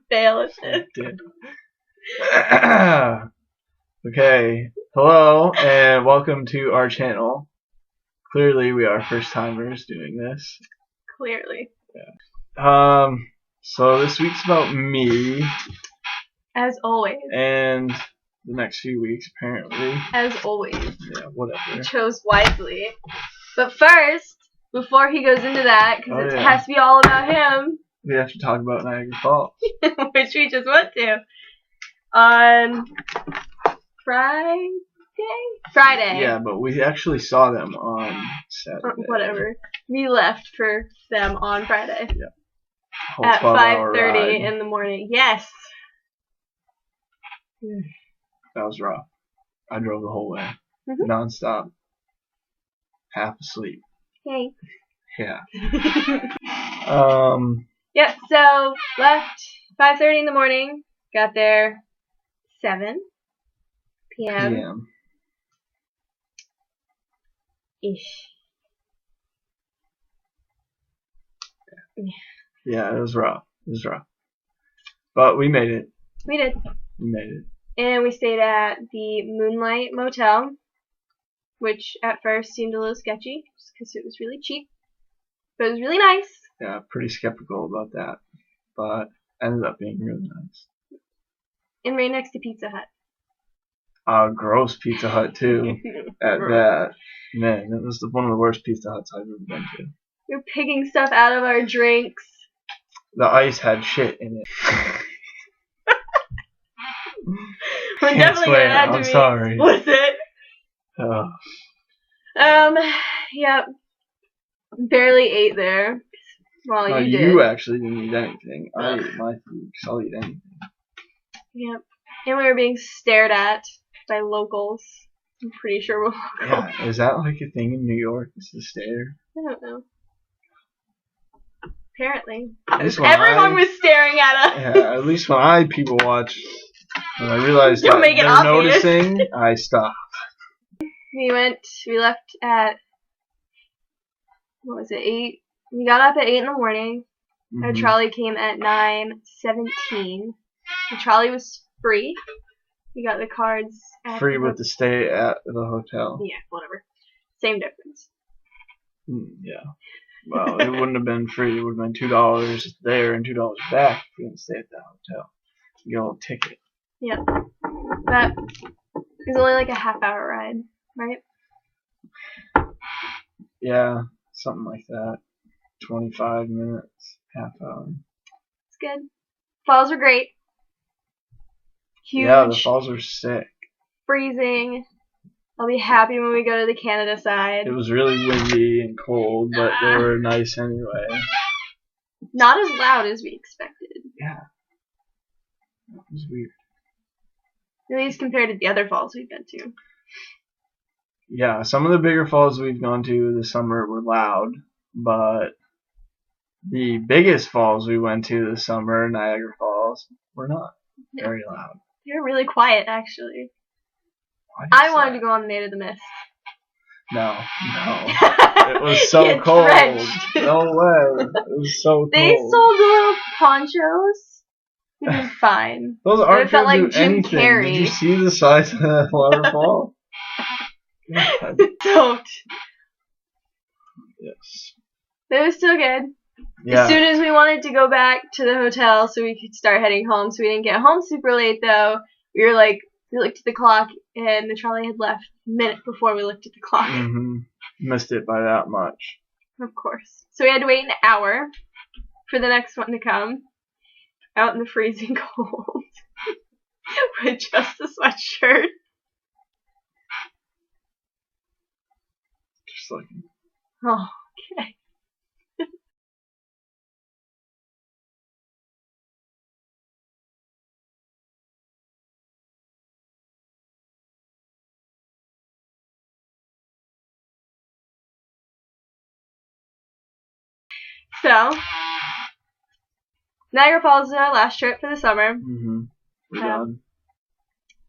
fail at this. Okay, hello and welcome to our channel. Clearly, we are first timers doing this. Clearly. Yeah. So this week's about me. As always. And the next few weeks, apparently. As always. Yeah, whatever. He chose wisely. But first, before he goes into that, because it has to be all about him. We have to talk about Niagara Falls. Which we just went to. On Friday? Yeah, but we actually saw them on Saturday. Whatever. We left for them on Friday. Yeah. At 5:30 in the morning. Yes. That was rough. I drove the whole way. Non-stop. Half asleep. Hey. Yeah. Yep, so left 5:30 in the morning. Got there 7 p.m. Ish. Yeah, it was rough. But we made it. We did. We made it. And we stayed at the Moonlight Motel, which at first seemed a little sketchy, just because it was really cheap. But it was really nice. Yeah, pretty skeptical about that. But ended up being really nice. And right next to Pizza Hut. Gross Pizza Hut, too. At that. Man, that was one of the worst Pizza Huts I've ever been to. We were picking stuff out of our drinks. The ice had shit in it. We're definitely gonna have to I'm sorry. explicit. Yep. Barely ate there. Well, you did. You actually didn't eat anything. I ate my food, because I'll eat anything. Yep. And we were being stared at by locals. I'm pretty sure we're locals. Yeah, is that like a thing in New York? Is the stare? I don't know. Apparently. Everyone was staring at us. Yeah, at least when I people watch, when I realized that they're noticing, I stopped. We left at, 8? We got up at 8 in the morning. Our trolley came at 9:17. The trolley was free. We got the cards. Free with the stay at the hotel. Yeah, whatever. Same difference. Yeah. Well, it wouldn't have been free. It would have been $2 there and $2 back if we didn't stay at the hotel. You get a little ticket. Yep. But it was only like a half-hour ride, right? Yeah, something like that. 25 minutes, half hour. It's good. Falls were great. Huge. Yeah, the falls are sick. Freezing. I'll be happy when we go to the Canada side. It was really windy and cold, but they were nice anyway. Not as loud as we expected. Yeah. That was weird. At least compared to the other falls we've been to. Yeah, some of the bigger falls we've gone to this summer were loud, but the biggest falls we went to this summer, Niagara Falls, were not very loud. They were really quiet, actually. I wanted to go on the Maid of the Mist. No. It was so cold. Drenched. No way. It was so cold. They sold the little ponchos, which is fine. Those aren't felt like do Jim anything. Carrey. Did you see the size of that waterfall? Soaked. Yes. But it was still good. Yeah. As soon as we wanted to go back to the hotel so we could start heading home, so we didn't get home super late though, we looked at the clock and the trolley had left a minute before we looked at the clock. Missed it by that much. Of course. So we had to wait an hour for the next one to come. Out in the freezing cold. With just a sweatshirt. Just like. Oh, okay. So, Niagara Falls is our last trip for the summer. We're done.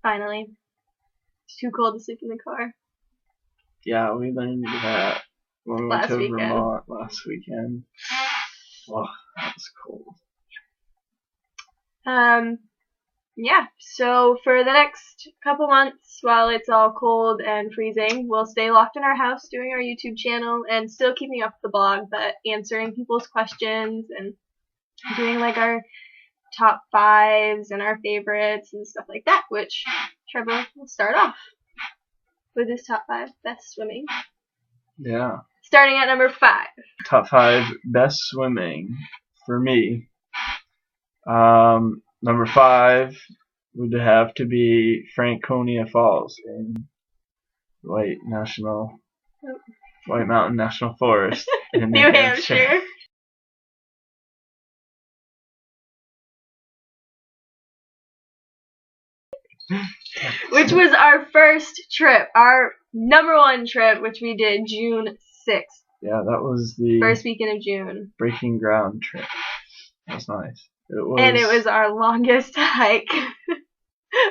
Finally. It's too cold to sleep in the car. Yeah, we learned that when we went to Vermont last weekend. Oh, that was cold. Yeah, so for the next couple months, while it's all cold and freezing, we'll stay locked in our house doing our YouTube channel and still keeping up the blog, but answering people's questions and doing like our top fives and our favorites and stuff like that, which Trevor will start off with his top 5 best swimming. Yeah. Starting at number 5. Top 5 best swimming for me. Number 5 would have to be Franconia Falls in White Mountain National Forest in New Hampshire. Which was our first trip, our number 1 trip, which we did June 6th. Yeah, that was the first weekend of June. Breaking ground trip. That was nice. It was our longest hike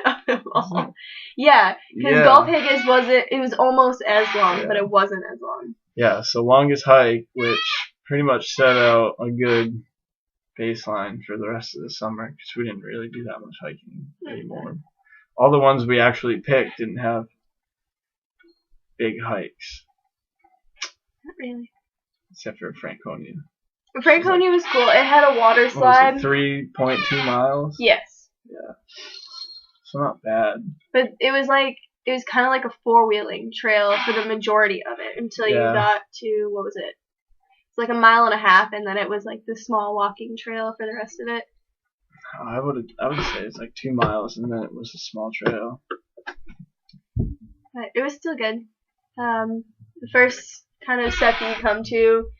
of them all. Yeah, because Gulf Higgins was almost as long, but it wasn't as long. Yeah, so longest hike, which pretty much set out a good baseline for the rest of the summer, because we didn't really do that much hiking anymore. All the ones we actually picked didn't have big hikes. Not really. Except for Franconia. Franconia was cool. It had a water slide. What was it, 3.2 miles? Yes. Yeah. So not bad. But it was kind of like a 4-wheeling trail for the majority of it until you got to, what was it? It's like 1.5 miles, and then it was like the small walking trail for the rest of it. I would say it's like 2 miles, and then it was a small trail. But it was still good. The first kind of step you come to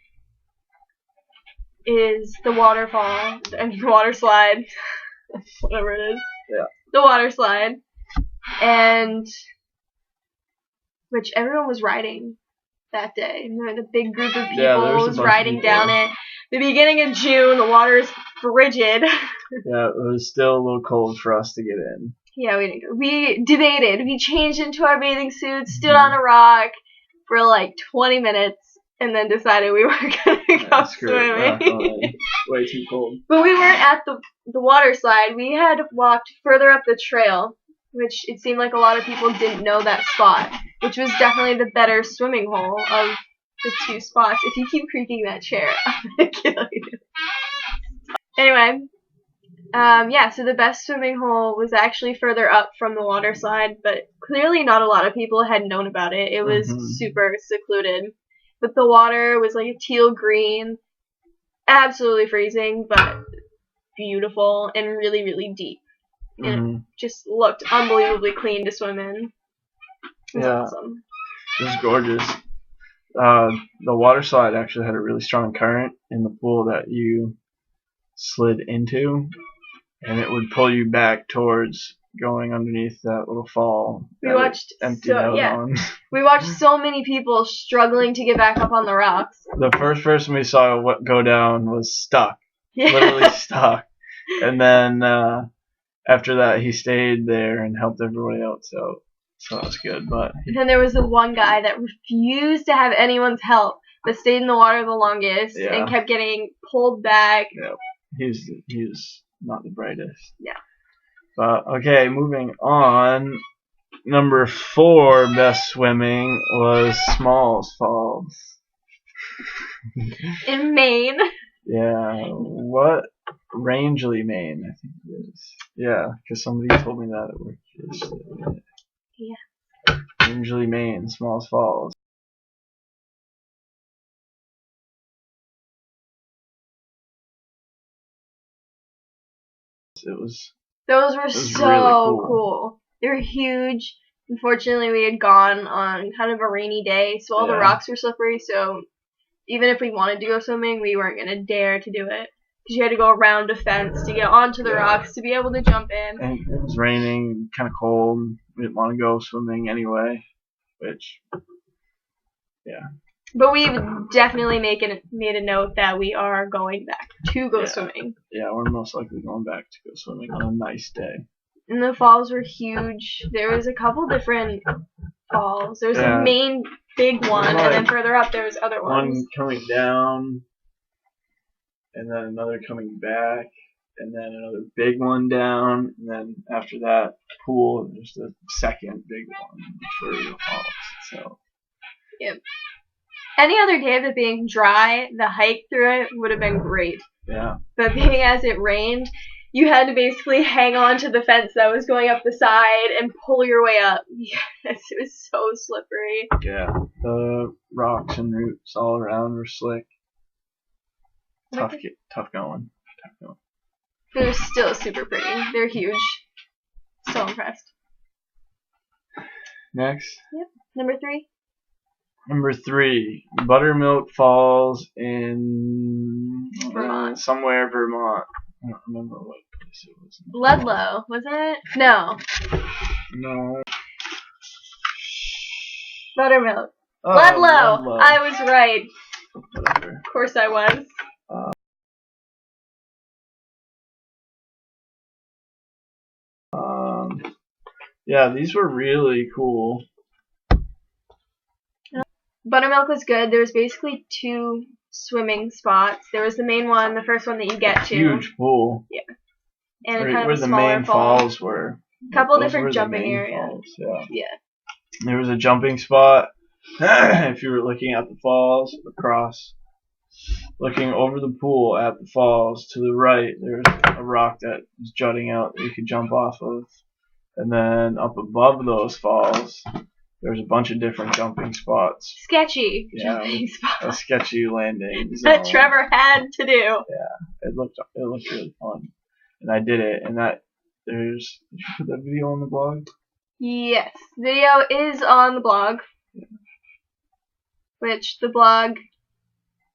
is the waterfall and the water slide, whatever it is. Yeah. The water slide, and which everyone was riding that day. The big group of people was riding down it. The beginning of June, the water is frigid. Yeah, it was still a little cold for us to get in. Yeah, we debated. We changed into our bathing suits, stood on a rock for like 20 minutes, and then decided we weren't going to go swimming. Way too cold. But we weren't at the water slide. We had walked further up the trail, which it seemed like a lot of people didn't know that spot, which was definitely the better swimming hole of the 2 spots. If you keep creaking that chair, I'm going to kill you. Anyway, so the best swimming hole was actually further up from the water slide, but clearly not a lot of people had known about it. It was super secluded. But the water was like a teal green, absolutely freezing, but beautiful and really, really deep. And it just looked unbelievably clean to swim in. It was awesome. It was gorgeous. The water slide actually had a really strong current in the pool that you slid into, and it would pull you back towards going underneath that little fall. We watched so many people struggling to get back up on the rocks. The first person we saw go down was stuck, literally stuck, and then after that he stayed there and helped everybody else out. So that was good. But then there was the one guy that refused to have anyone's help, but stayed in the water the longest and kept getting pulled back. Yeah, he's not the brightest. Yeah. But okay, moving on. Number 4 best swimming was Smalls Falls. In Maine. Yeah, what? Rangeley, Maine, I think it is. Yeah, because somebody told me that at work yesterday. Yeah. Rangeley, Maine, Smalls Falls. Those were so really cool. They were huge. Unfortunately, we had gone on kind of a rainy day, so all the rocks were slippery, so even if we wanted to go swimming, we weren't going to dare to do it. Because you had to go around a fence to get onto the rocks to be able to jump in. And it was raining, kind of cold. We didn't want to go swimming anyway, which, But we've definitely made a note that we are going back to go swimming. Yeah, we're most likely going back to go swimming on a nice day. And the falls were huge. There was a couple different falls. There was a main big one, and then further up there was other ones. One coming down, and then another coming back, and then another big one down, and then after that pool, there's the second big one for the falls. So Yep. Any other day of it being dry, the hike through it would have been great. yeah, But being as it rained, you had to basically hang on to the fence that was going up the side and pull your way up. Yes, it was so slippery. yeah. The rocks and roots all around were slick. Tough going. They're still super pretty. They're huge. So impressed. Next. Yep. Number 3. Number 3, Buttermilk Falls in Vermont. Somewhere Vermont. I don't remember what place it was. Ludlow, wasn't it? No. No. Buttermilk. Oh, Ludlow. I was right. Whatever. Of course I was. Yeah, these were really cool. Buttermilk was good. There was basically 2 swimming spots. There was the main one, the first one that you get to. Huge pool. Yeah. And Right kind of where a the smaller main fall. falls were. Couple Those different were the jumping main areas. Falls, yeah. Yeah. There was a jumping spot if you were looking at the falls across. Looking over the pool at the falls to the right, there's a rock that was jutting out that you could jump off of. And then up above those falls, there's a bunch of different jumping spots. Sketchy Yeah, jumping a spots sketchy landing zone. that Trevor had to do. Yeah, it looked really fun, and I did it. And did you put that video on the blog? Yes, video is on the blog, which the blog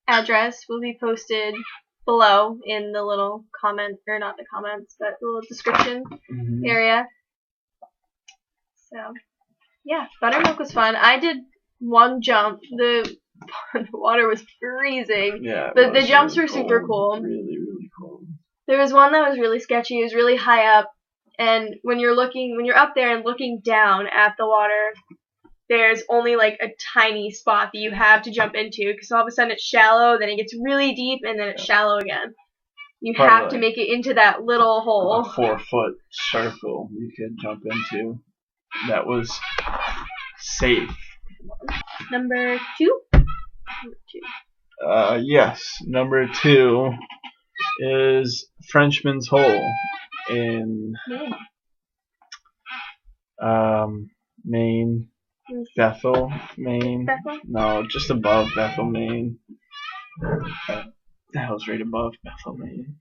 address will be posted below in the little comment, or not the comments, but the little description area. So, yeah, Buttermilk was fun. I did one jump. The water was freezing. Yeah, but the jumps really were super cold. cool. Really, really cool. There was one that was really sketchy. It was really high up, and when you're up there and looking down at the water, there's only like a tiny spot that you have to jump into, because all of a sudden it's shallow, then it gets really deep, and then it's shallow again. You have to make it into that little hole. A 4-foot circle you could jump into. That was safe. Number 2? Yes. Number 2 is Frenchman's Hole in Maine. Bethel, Maine. Bethel? No, just above Bethel, Maine. The hell's right above Bethel, Maine?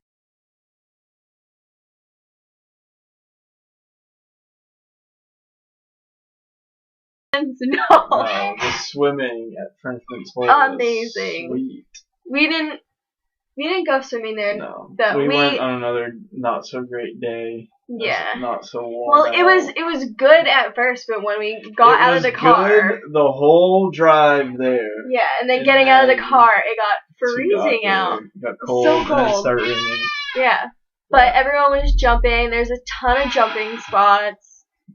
No. No, the swimming at Frenchman's Hole Amazing. Was sweet. We didn't go swimming there. No. Though. We went on another not so great day. Yeah. Not so warm. Well, it was good at first, but when we got out of the car, good the whole drive there. Yeah, and then getting out of the car, it got freezing out. It got cold, so and then it cold. started raining. Yeah, but everyone was jumping. There's a ton of jumping spots.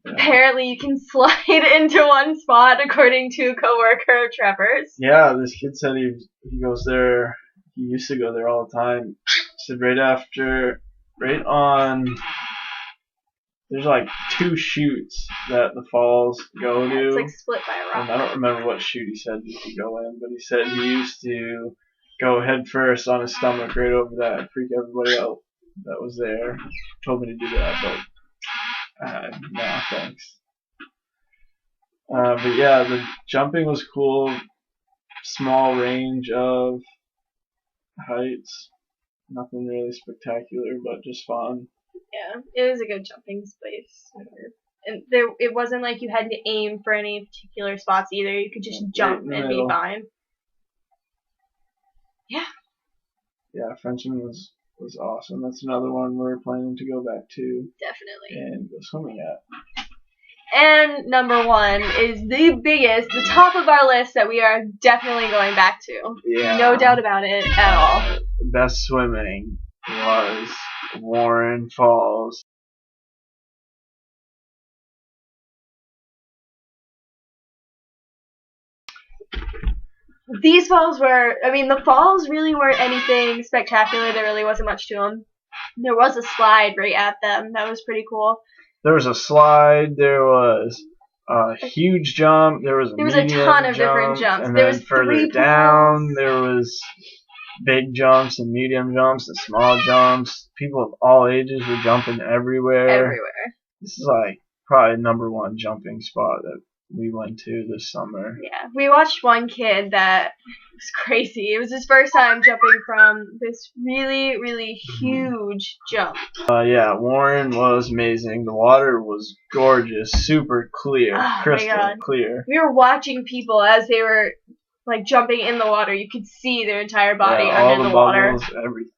Yeah. Apparently, you can slide into one spot, according to a coworker of Trevor's. Yeah, this kid said he goes there. He used to go there all the time. He said right on. There's like 2 chutes that the falls go to. It's like split by a rock. And I don't remember what chute he said you could go in, but he said he used to go head first on his stomach right over that and freak everybody out that was there. He told me to do that, but no, thanks. But yeah, the jumping was cool. Small range of heights. Nothing really spectacular, but just fun. Yeah, it was a good jumping space. And it wasn't like you had to aim for any particular spots either. You could just jump and be fine. Yeah. Yeah, Frenchman was awesome. That's another one we're planning to go back to. Definitely. And go swimming at. And number 1 is the top of our list that we are definitely going back to. Yeah. No doubt about it at all. Best swimming was Warren Falls. These falls were, the falls really weren't anything spectacular. There really wasn't much to them. There was a slide right at them. That was pretty cool. There was a slide. There was a huge jump. There was a ton of different jumps. And there then was further down, there was big jumps and medium jumps and small jumps. People of all ages were jumping everywhere. This is like probably #1 jumping spot that we went to this summer. Yeah, we watched one kid that was crazy. It was his first time jumping from this really, really huge jump. Yeah, Warren was amazing. The water was gorgeous, super clear, crystal clear. We were watching people as they were like jumping in the water. You could see their entire body under the water. Bubbles, everything.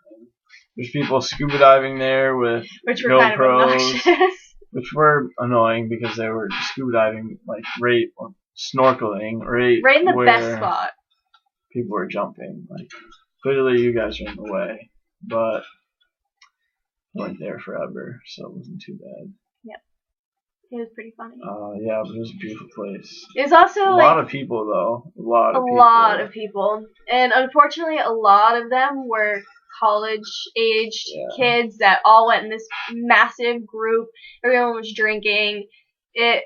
There's people scuba diving there with which were GoPros, kind of obnoxious. Which were annoying because they were scuba diving like or snorkeling right in the where best spot. People were jumping. Like clearly you guys are in the way, but weren't there forever, so it wasn't too bad. Yep. It was pretty funny. Yeah, but it was a beautiful place. It was also a lot of people though. A lot of people. And unfortunately a lot of them were college-aged kids that all went in this massive group. Everyone was drinking. It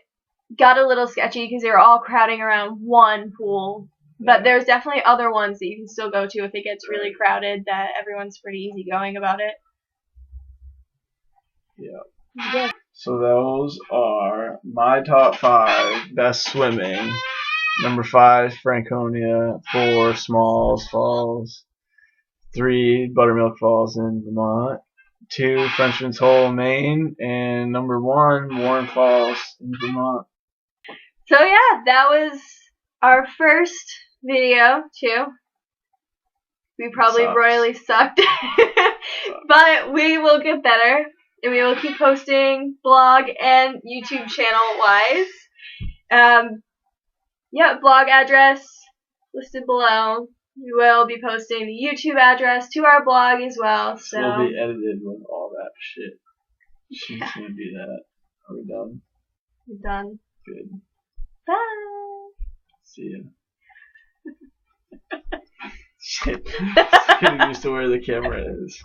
got a little sketchy because they were all crowding around one pool. But there's definitely other ones that you can still go to if it gets really crowded, that everyone's pretty easygoing about it. Yeah. So those are my top 5 best swimming. #5, Franconia. 4, Smalls Falls. 3, Buttermilk Falls in Vermont. 2, Frenchman's Hole, Maine. And #1, Warren Falls in Vermont. So yeah, that was our first video too. We probably royally sucked. But we will get better. And we will keep posting blog and YouTube channel wise. Yeah, blog address listed below. We will be posting the YouTube address to our blog as well. So we'll be edited with all that shit. She's gonna do that. Are we done? We're done. Good. Bye. See ya. Shit. Getting used to where the camera is.